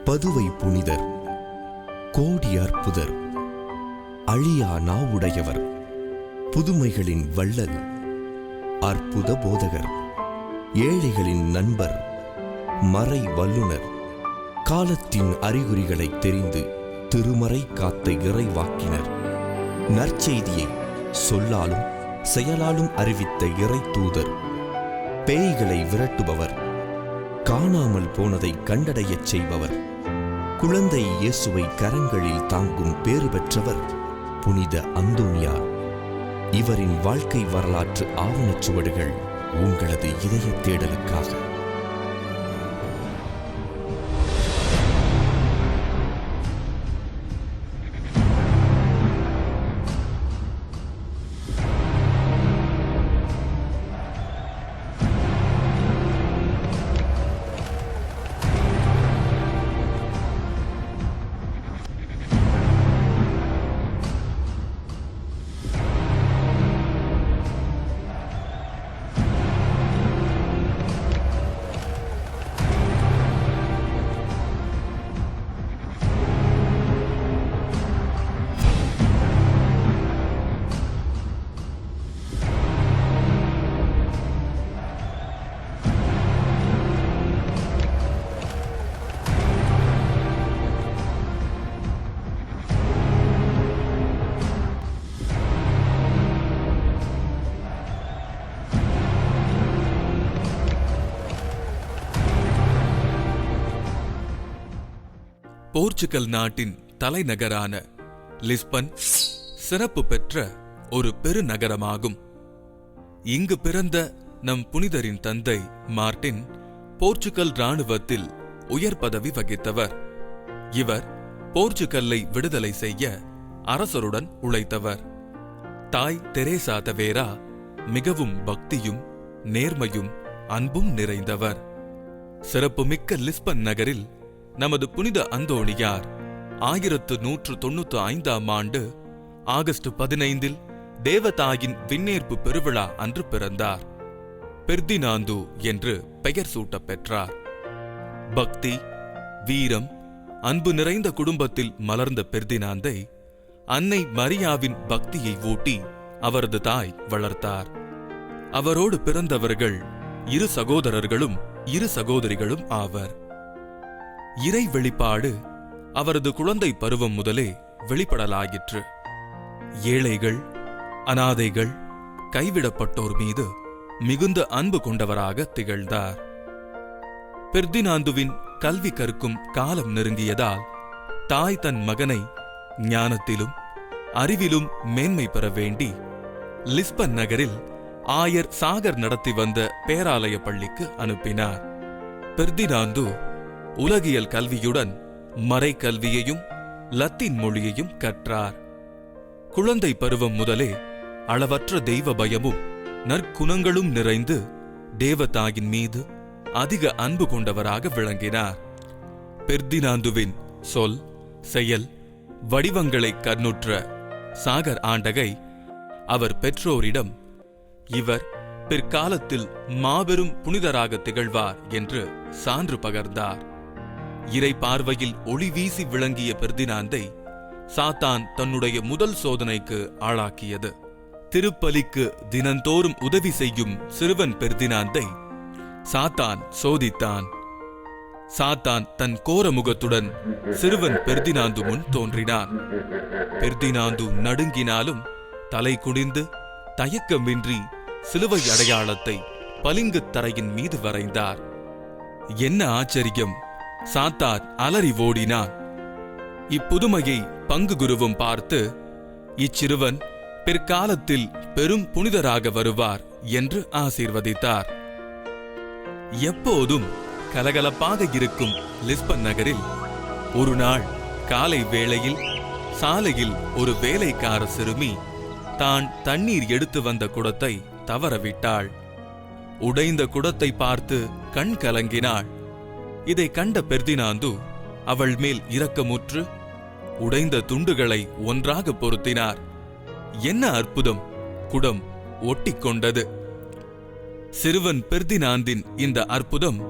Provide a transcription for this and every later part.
பதுவை புனிதர், கோடி அற்புதர், அழியா நாவுடையவர், புதுமைகளின் வள்ளல், அற்புத போதகர், ஏழைகளின் நண்பர், மறை வல்லுனர், காலத்தின் அறிகுறிகளை தெரிந்து திருமறை காத்த இறைவாக்கினர், நற்செய்தியை சொல்லாலும் செயலாலும் அறிவித்த இறை தூதர், பேய்களை விரட்டுபவர், காணாமல் போனதை கண்டடையச் செய்பவர், குழந்தை இயேசுவை கரங்களில் தாங்கும் பேறு பெற்றவர் புனித அந்தோனியார். இவரின் வாழ்க்கை வரலாற்று ஆவணச் சுவடுகள் உங்களது இதய தேடலுக்காக. போர்ச்சுகல் நாட்டின் தலைநகரான லிஸ்பன் சிறப்பு பெற்ற ஒரு பெருநகரமாகும். இங்கு பிறந்த நம் புனிதரின் தந்தை மார்ட்டின் போர்ச்சுகல் இராணுவத்தில் உயர் பதவி வகித்தவர். இவர் போர்ச்சுகல்லை விடுதலை செய்ய அரசருடன் உழைத்தவர். தாய் தெரேசா தவேரா மிகவும் பக்தியும் நேர்மையும் அன்பும் நிறைந்தவர். சிறப்புமிக்க லிஸ்பன் நகரில் நமது புனித அந்தோணியார் 1195 ஆகஸ்ட் 15 தேவதாயின் விண்ணேற்பு பெருவிழா அன்று பிறந்தார். பெர்தினாந்து என்று பெயர் சூட்டப் பெற்றார். பக்தி, வீரம், அன்பு நிறைந்த குடும்பத்தில் மலர்ந்த பெர்தினாந்தை அன்னை மரியாவின் பக்தியை ஊட்டி அவரது தாய் வளர்த்தார். அவரோடு பிறந்தவர்கள் 2 சகோதரர்களும் 2 சகோதரிகளும் ஆவர். இறை வெளிப்பாடு அவரது குழந்தை பருவம் முதலே வெளிப்படலாயிற்று. ஏழைகள், அனாதைகள், கைவிடப்பட்டோர் மீது மிகுந்த அன்பு கொண்டவராக திகழ்ந்தார். பெர்தினாந்துவின் கல்வி கற்கும் காலம் நெருங்கியதால் தாய் தன் மகனை ஞானத்திலும் அறிவிலும் மேன்மை பெற வேண்டி லிஸ்பன் நகரில் ஆயர் சாகர் நடத்தி வந்த பேராலய பள்ளிக்கு அனுப்பினார். பெர்தினாந்து உலகியல் கல்வியுடன் மறைக்கல்வியையும் லத்தீன் மொழியையும் கற்றார். குழந்தை பருவம் முதலே அளவற்ற தெய்வ பயமும் நற்குணங்களும் நிறைந்து தேவதாயின் மீது அதிக அன்பு கொண்டவராக விளங்கினார். பெர்தினாந்துவின் சொல், செயல், வடிவங்களை கண்ணுற்ற சாகர் ஆண்டகை அவர் பெற்றோரிடம் இவர் பிற்காலத்தில் மாபெரும் புனிதராக திகழ்வார் என்று சான்று பகர்ந்தார். இறை பார்வையில் ஒளி வீசி விளங்கிய பெர்தினாந்தை சாத்தான் தன்னுடைய முதல் சோதனைக்கு ஆளாக்கியது. திருப்பலிக்கு தினந்தோறும் உதவி செய்யும் சிறுவன் பெர்தினாந்தை சாத்தான் சோதித்தான். சாத்தான் தன் கோர முகத்துடன் சிறுவன் பெர்தினாந்து முன் தோன்றினான். பெர்தினாந்து நடுங்கினாலும் தலை குனிந்து தயக்கமின்றி சிலுவை அடையாளத்தை பளிங்கு தரையின் மீது வரைந்தார். என்ன ஆச்சரியம்! சாத்தான் அலறி ஓடினான். இப்புதுமையை பங்கு குருவும் பார்த்து இச்சிறுவன் பிற்காலத்தில் பெரும் புனிதராக வருவார் என்று ஆசீர்வதித்தார். எப்போதும் கலகலப்பாக இருக்கும் லிஸ்பன் நகரில் ஒரு நாள் காலை வேளையில் சாலையில் ஒரு வேலைக்கார சிறுமி தான் தண்ணீர் எடுத்து வந்த குடத்தை தவறவிட்டாள். உடைந்த குடத்தை பார்த்து கண் கலங்கினாள். இதை கண்ட பெர்தினாந்து அவள் மேல் இரக்கமுற்று உடைந்த துண்டுகளை ஒன்றாக பொருத்தினார். என்ன அற்புதம்! குடம் ஒட்டிக்கொண்டது. சிறுவன் பெர்தினாந்தின் இந்த அற்புதம்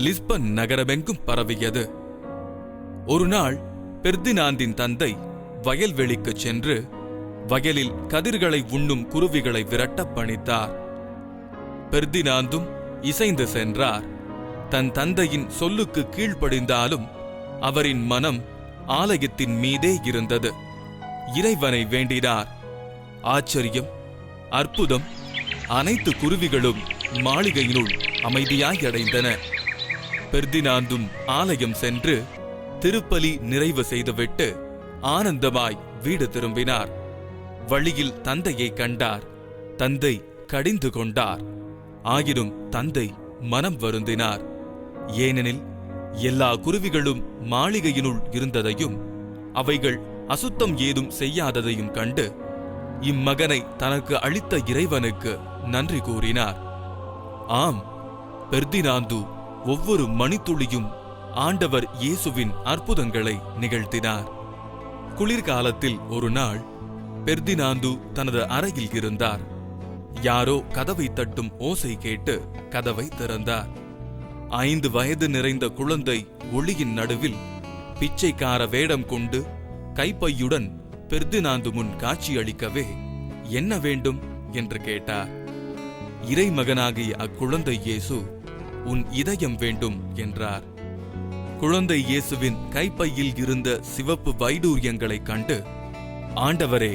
லிஸ்பன் நகரமெங்கும் பரவியது. ஒரு நாள் பெர்தினாந்தின் தந்தை வயல்வெளிக்குச் சென்று வயலில் கதிர்களை உண்ணும் குருவிகளை விரட்டப் பணித்தார். பெர்தினாந்தும் இசைந்து சென்றார். தன் தந்தையின் சொல்லுக்கு கீழ்ப்படிந்தாலும் அவரின் மனம் ஆலயத்தின் மீதே இருந்தது. இறைவனை வேண்டினார். ஆச்சரியம், அற்புதம்! அனைத்து குருவிகளும் மாளிகையினுள் அமைதியாய் அடைந்தன. பெர்தினாந்தும் ஆலயம் சென்று திருப்பலி நிறைவு செய்துவிட்டு ஆனந்தமாய் வீடு திரும்பினார். வழியில் தந்தையை கண்டார். தந்தை கடிந்து கொண்டார். ஆயினும் தந்தை மனம் வருந்தினார். ஏனெனில் எல்லா குருவிகளும் மாளிகையினுள் இருந்ததையும் அவைகள் அசுத்தம் ஏதும் செய்யாததையும் கண்டு இம்மகனை தனக்கு அளித்த இறைவனுக்கு நன்றி கூறினார். ஆம், பெர்தினாந்து ஒவ்வொரு மணித்துளியும் ஆண்டவர் இயேசுவின் அற்புதங்களை நிகழ்த்தினார். குளிர்காலத்தில் ஒரு நாள் பெர்தினாந்து தனது அறையில் இருந்தார். யாரோ கதவை தட்டும் ஓசை கேட்டு கதவை திறந்தார். 5 வயது நிறைந்த குழந்தை ஒளியின் நடுவில் பிச்சைக்கார வேடம் கொண்டு கைப்பையுடன் பெர்தினாந்து முன் காட்சியளிக்கவே, என்ன வேண்டும் என்று கேட்டார். இறைமகனாகிய அக்குழந்தை இயேசு, உன் இதயம் வேண்டும் என்றார். குழந்தை இயேசுவின் கைப்பையில் இருந்த சிவப்பு வைடூரியங்களைக் கண்டு, ஆண்டவரே,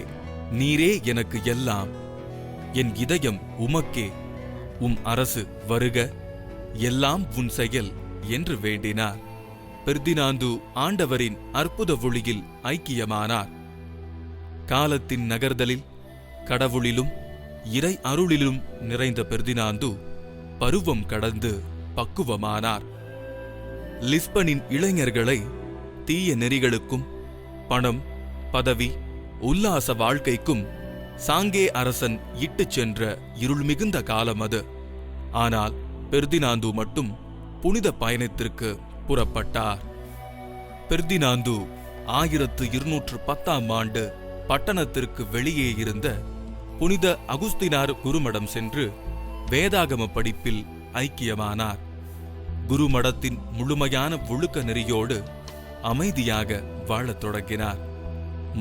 நீரே எனக்கு எல்லாம், என் இதயம் உமக்கே, உம் அரசு வருக, எல்லாம் உன் செயல் என்று வேண்டினார். பெர்தினாந்து ஆண்டவரின் அற்புத ஒளியில் ஐக்கியமானார். காலத்தின் நகர்தலில் கடவுளிலும் இறை அருளிலும் நிறைந்த பெர்தினாந்து பருவம் கடந்து பக்குவமானார். லிஸ்பனின் இளைஞர்களை தீய நெறிகளுக்கும் பணம், பதவி, உல்லாச வாழ்க்கைக்கும் சாங்கே அரசன் இட்டுச் சென்ற இருள் மிகுந்த காலம் அது. ஆனால் பெர்தினாந்து மட்டும் புனித பயணத்திற்கு புறப்பட்டார். பெர்தினாந்து 1210ஆம் ஆண்டு பட்டணத்திற்கு வெளியே இருந்த புனித அகுஸ்தினார் குருமடம் சென்று வேதாகம படிப்பில் ஐக்கியமானார். குருமடத்தின் முழுமையான ஒழுக்க நெறியோடு அமைதியாக வாழத் தொடங்கினார்.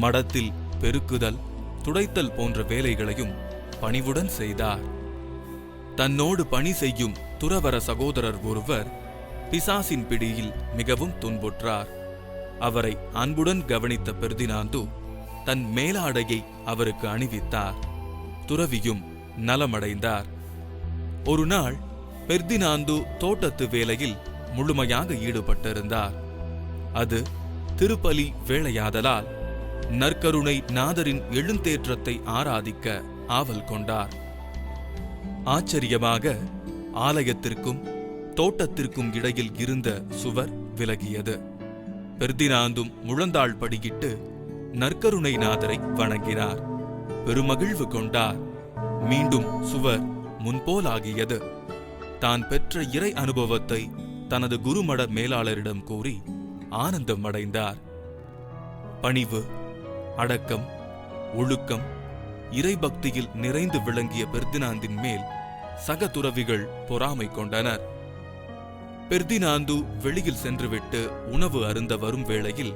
மடத்தில் பெருக்குதல், துடைத்தல் போன்ற வேலைகளையும் பணிவுடன் செய்தார். தன்னோடு பணி செய்யும் துறவற சகோதரர் ஒருவர் பிசாசின் பிடியில் மிகவும் துன்புற்றார். அவரை அன்புடன் கவனித்த பெர்தினாந்து தன் மேலாடையை அவருக்கு அணிவித்தார். துறவியும் நலமடைந்தார். ஒரு நாள் பெர்தினாந்து தோட்டத்து வேலையில் முழுமையாக ஈடுபட்டிருந்தார். அது திருப்பலி வேளையாதலால் நற்கருணை நாதரின் எழுந்தேற்றத்தை ஆராதிக்க ஆவல் கொண்டார். ஆச்சரியமாக ஆலயத்திற்கும் தோட்டத்திற்கும் இடையில் இருந்த சுவர் விலகியது. பெர்தினாந்தும் முழந்தாள் படியிட்டு நற்கருணை நாதரை வணங்கினார். பெருமகிழ்வு கொண்டார். மீண்டும் சுவர் முன்போலாகியது. தான் பெற்ற இறை அனுபவத்தை தனது குருமட மேலாளரிடம் கூறி ஆனந்தம் அடைந்தார். பணிவு, அடக்கம், ஒழுக்கம், இறைபக்தியில் நிறைந்து விளங்கிய பெர்தினாந்தின் மேல் சக துறவிகள் பொறாமை கொண்டனர். பெர்தினாந்து வெளியில் சென்றுவிட்டு உணவு அருந்த வரும் வேளையில்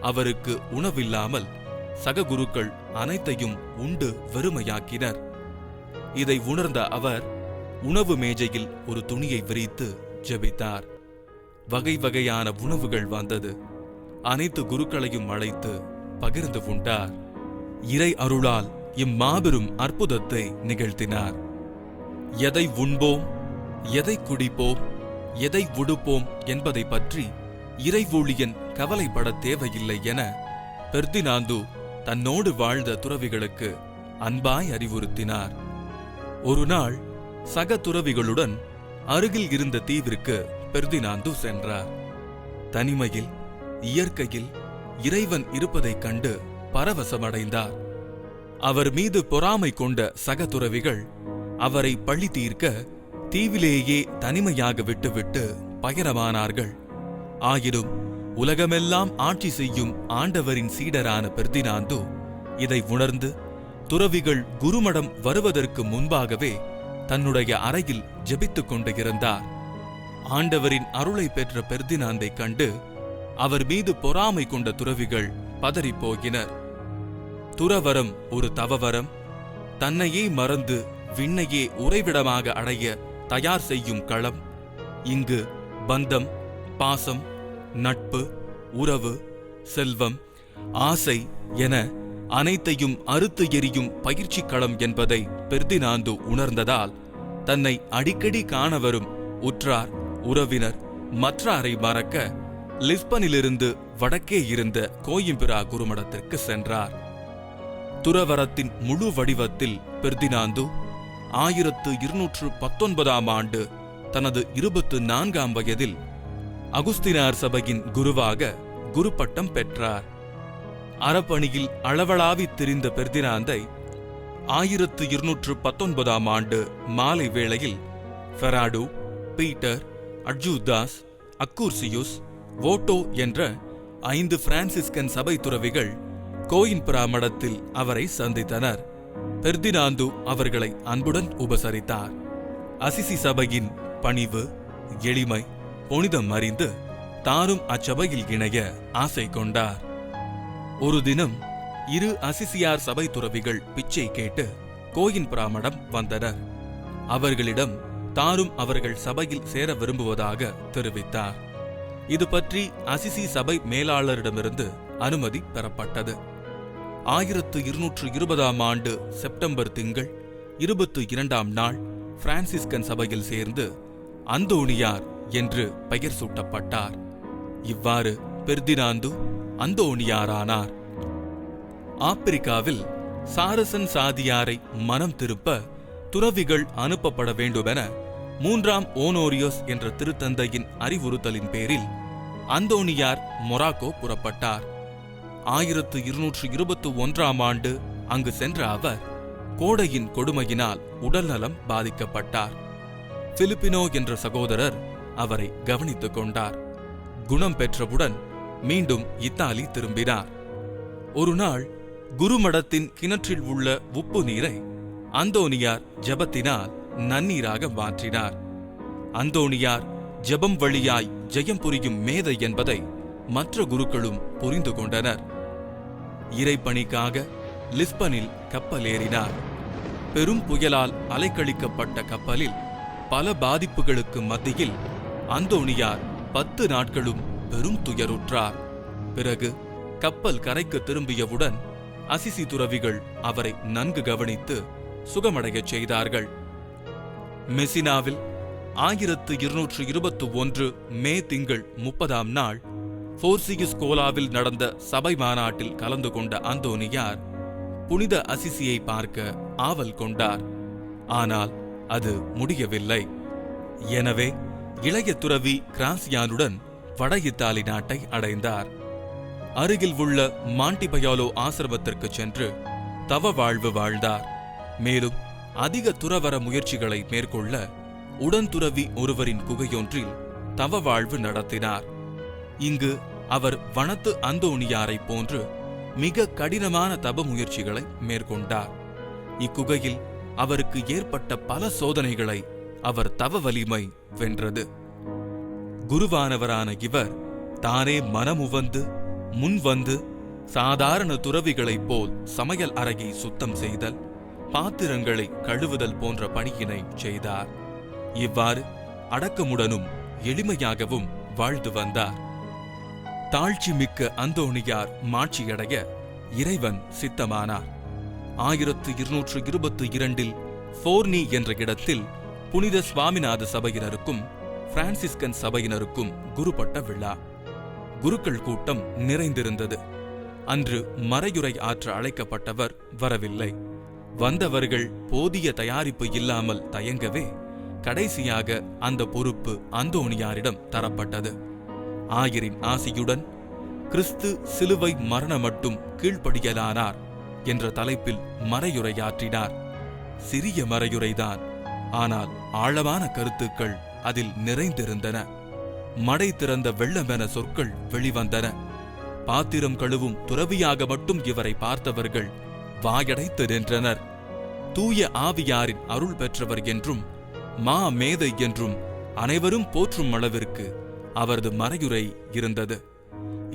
அவருக்கு உணவில்லாமல் சக குருக்கள் அனைத்தையும் உண்டு வெறுமையாக்கினர். இதை உணர்ந்த அவர் உணவு மேஜையில் ஒரு துணியை விரித்து ஜெபித்தார். வகை வகையான உணவுகள் வந்தது. அனைத்து குருக்களையும் அழைத்து பகிர்ந்து உண்டார். இறை அருளால் இம்மாபெரும் அற்புதத்தை நிகழ்த்தினார். எதை உண்போம், எதை குடிப்போம், எதை உடுப்போம் என்பதை பற்றி இறை ஊழியன் கவலைப்பட தேவையில்லை என பெர்தினாந்து தன்னோடு வாழ்ந்த துறவிகளுக்கு அன்பாய் அறிவுறுத்தினார். ஒரு நாள் சக துறவிகளுடன் அருகில் இருந்த தீவிற்கு பெர்தினாந்து சென்றார். தனிமையில், இயற்கையில் இறைவன் இருப்பதைக் கண்டு பரவசமடைந்தார். அவர் மீது பொறாமை கொண்ட சக துறவிகள் அவரை பழி தீர்க்க தீவிலேயே தனிமையாக விட்டுவிட்டு பயணமானார்கள். ஆயினும் உலகமெல்லாம் ஆட்சி செய்யும் ஆண்டவரின் சீடரான பெர்தினாந்து இதை உணர்ந்து துறவிகள் குருமடம் வருவதற்கு முன்பாகவே தன்னுடைய அறையில் ஜெபித்துக் கொண்டு இருந்தார். ஆண்டவரின் அருளை பெற்ற பெர்தினாந்தை கண்டு அவர் மீது பொறாமை கொண்ட துறவிகள் பதறிப்போகினர். துறவரம் ஒரு தவவரம், தன்னையே மறந்து விண்ணையே உறைவிடமாக அடைய தயார் செய்யும் களம். இங்கு பந்தம், பாசம், நட்பு, உறவு, செல்வம், ஆசை என அனைத்தையும் அறுத்து எரியும் பயிற்சி களம் என்பதை பெர்தினாந்து உணர்ந்ததால் தன்னை அடிக்கடி காண வரும் உற்றார், உறவினர், மற்றாரை மறக்க லிஸ்பனிலிருந்து வடக்கே இருந்த கோயிம்பிரா குருமடத்திற்கு சென்றார். துறவரத்தின் முழு வடிவத்தில் பெர்தினாந்து 1219ஆம் ஆண்டு தனது 24ஆம் வயதில் அகுஸ்தினார் சபையின் குருவாக குருப்பட்டம் பெற்றார். அறப்பணியில் அளவளாவித் திரிந்த பெர்தினாந்தை 1219ஆம் ஆண்டு மாலை வேளையில் ஃபெராடோ, பீட்டர், அட்ஜூதாஸ், அக்கூர்சியுஸ், வோட்டோ என்ற 5 பிரான்சிஸ்கன் சபை துறவிகள் கோயிம்பிரா மடத்தில் அவரை சந்தித்தனர். பெர்தினாந்து அவர்களை அன்புடன் உபசரித்தார். அசிசி சபையின் பணிவு, எளிமை, புனிதம் அறிந்து தானும் அச்சபையில் இணைய ஆசை கொண்டார். ஒரு தினம் 2 அசிசியார் சபை துறவிகள் பிச்சை கேட்டு கோயிம்பிரா மடம் வந்தனர். அவர்களிடம் தானும் அவர்கள் சபையில் சேர விரும்புவதாக தெரிவித்தார். இது பற்றி அசிசி சபை மேலாளரிடமிருந்து அனுமதி பெறப்பட்டது. 1220ஆம் ஆண்டு செப்டம்பர் திங்கள் 22ஆம் நாள் பிரான்சிஸ்கன் சபையில் சேர்ந்து அந்தோணியார் என்று பெயர் சூட்டப்பட்டார். இவ்வாறு பெர்தினாந்து அந்தோணியாரானார். ஆப்பிரிக்காவில் சாரசன் சாதியாரை மனம் திருப்ப துறவிகள் அனுப்பப்பட வேண்டுமென 3ஆம் ஓனோரியோஸ் என்ற திருத்தந்தையின் அறிவுறுத்தலின் பேரில் அந்தோணியார் மொராக்கோ புறப்பட்டார். 1221ஆம் ஆண்டு அங்கு சென்ற அவர் கோடையின் கொடுமையினால் உடல்நலம் பாதிக்கப்பட்டார். பிலிப்பினோ என்ற சகோதரர் அவரை கவனித்துக் கொண்டார். குணம் பெற்றவுடன் மீண்டும் இத்தாலி திரும்பினார். ஒருநாள் குருமடத்தின் கிணற்றில் உள்ள உப்பு நீரை அந்தோணியார் ஜெபத்தினால் நன்னீராக மாற்றினார். அந்தோணியார் ஜெபம் வழியாய் ஜெயம் புரியும் மேதை என்பதை மற்ற குருக்களும் புரிந்து கொண்டனர். இறைப்பணிக்காக லிஸ்பனில் கப்பல் ஏறினார். பெரும் புயலால் அலைக்கழிக்கப்பட்ட கப்பலில் பல பாதிப்புகளுக்கு மத்தியில் அந்தோணியார் 10 நாட்களும் பெரும் துயருற்றார். பிறகு கப்பல் கரைக்கு திரும்பியவுடன் அசிசி துறவிகள் அவரை நன்கு கவனித்து சுகமடையச் செய்தார்கள். மெசினாவில் 1221 மே திங்கள் 30ஆம் நாள் போர்சியுஸ் கோலாவில் நடந்த சபை மாநாட்டில் கலந்து கொண்ட அந்தோணியார் புனித அசிசியை பார்க்க ஆவல் கொண்டார். ஆனால் அது முடியவில்லை. எனவே இளைய துறவி கிராசியானுடன் வட இத்தாலி நாட்டை அடைந்தார். அருகில் உள்ள மாண்டிபயாலோ ஆசிரமத்திற்கு சென்று தவ வாழ்வு வாழ்ந்தார். மேலும் அதிக துறவர முயற்சிகளை மேற்கொள்ள உடன்துறவி ஒருவரின் குகையொன்றில் தவ வாழ்வு நடத்தினார். இங்கு அவர் வனத்து அந்தோணியாரை போன்று மிக கடினமான தப முயற்சிகளை மேற்கொண்டார். இக்குகையில் அவருக்கு ஏற்பட்ட பல சோதனைகளை அவர் தவ வலிமை வென்றது. குருவானவரான இவர் தானே மனமுவந்து முன்வந்து சாதாரண துறவிகளைப் போல் சமையல் அறையை சுத்தம் செய்தல், பாத்திரங்களை கழுவுதல் போன்ற பணியினை செய்தார். இவ்வாறு அடக்கமுடனும் எளிமையாகவும் வாழ்ந்து வந்தார். தாழ்ச்சி மிக்க அந்தோணியார் மாட்சியடைய இறைவன் சித்தமானார். 1222 போர்னி என்ற இடத்தில் புனித சுவாமிநாத சபையினருக்கும் பிரான்சிஸ்கன் சபையினருக்கும் குருப்பட்ட விழா. குருக்கள் கூட்டம் நிறைந்திருந்தது. அன்று மறையுரை ஆற்ற அழைக்கப்பட்டவர் வரவில்லை. வந்தவர்கள் போதிய தயாரிப்பு இல்லாமல் தயங்கவே கடைசியாக அந்த பொறுப்பு அந்தோணியாரிடம் தரப்பட்டது. ஆயரின் ஆசியுடன் கிறிஸ்து சிலுவை மரண மட்டும் கீழ்ப்படியலானார் என்ற தலைப்பில் மறையுரையாற்றினார். சிறிய மறையுரைதான், ஆனால் ஆழமான கருத்துக்கள் அதில் நிறைந்திருந்தன. மடை திறந்த வெள்ளமென சொற்கள் வெளிவந்தன. பாத்திரம் கழுவும் துறவியாக மட்டும் இவரை பார்த்தவர்கள் வாயடைத்து நின்றனர். தூய ஆவியாரின் அருள் பெற்றவர் என்றும் மா மேதை என்றும் அனைவரும் போற்றும் அளவிற்கு அவரது மறையுரை இருந்தது.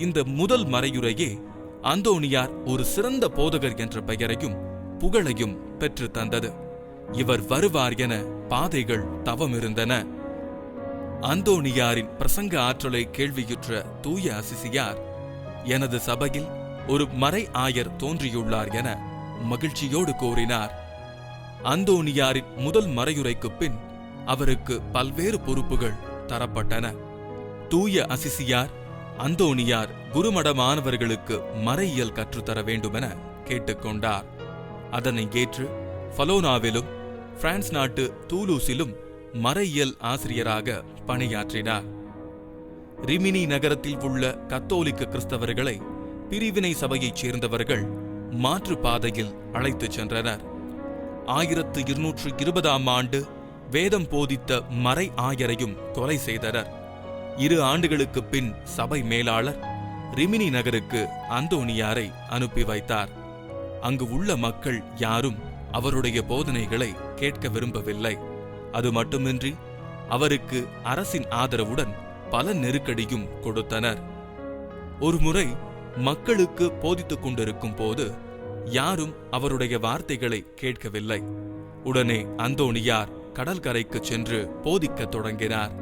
இந்த முதல் மறையுரையே அந்தோனியார் ஒரு சிறந்த போதகர் என்ற பெயரையும் புகழையும் பெற்று தந்தது. இவர் வருவார் என பாதைகள் தவமிருந்தன. அந்தோனியாரின் பிரசங்க ஆற்றலை கேள்வியுற்ற தூய அசிசியார், எனது சபையில் ஒரு மறை ஆயர் தோன்றியுள்ளார் என மகிழ்ச்சியோடு கூறினார். அந்தோனியாரின் முதல் மறையுரைக்குப் பின் அவருக்கு பல்வேறு பொறுப்புகள் தரப்பட்டன. தூய அசிசியார் அந்தோனியார் குருமட மாணவர்களுக்கு மறையியல் கற்றுத்தர வேண்டுமென கேட்டுக்கொண்டார். அதனை ஏற்று ஃபலோனாவிலும் பிரான்ஸ் நாட்டு தூலூஸிலும் மறையியல் ஆசிரியராக பணியாற்றினார். ரிமினி நகரத்தில் உள்ள கத்தோலிக்க கிறிஸ்தவர்களை பிரிவினை சபையைச் சேர்ந்தவர்கள் மாற்று பாதையில் அழைத்துச் சென்றனர். 1220 ஆண்டு வேதம் போதித்த மறை ஆயரையும் கொலை செய்தனர். 2 ஆண்டுகளுக்குப் பின் சபை மேலாளர் ரிமினி நகருக்கு அந்தோனியாரை அனுப்பி வைத்தார். அங்கு உள்ள மக்கள் யாரும் அவருடைய போதனைகளை கேட்க விரும்பவில்லை. அது மட்டுமின்றி அவருக்கு அரசின் ஆதரவுடன் பல நெருக்கடியும் கொடுத்தனர். ஒருமுறை மக்களுக்கு போதித்துக் கொண்டிருக்கும் போது யாரும் அவருடைய வார்த்தைகளை கேட்கவில்லை. உடனே அந்தோனியார் கடற்கரைக்கு சென்று போதிக்கத் தொடங்கினார்.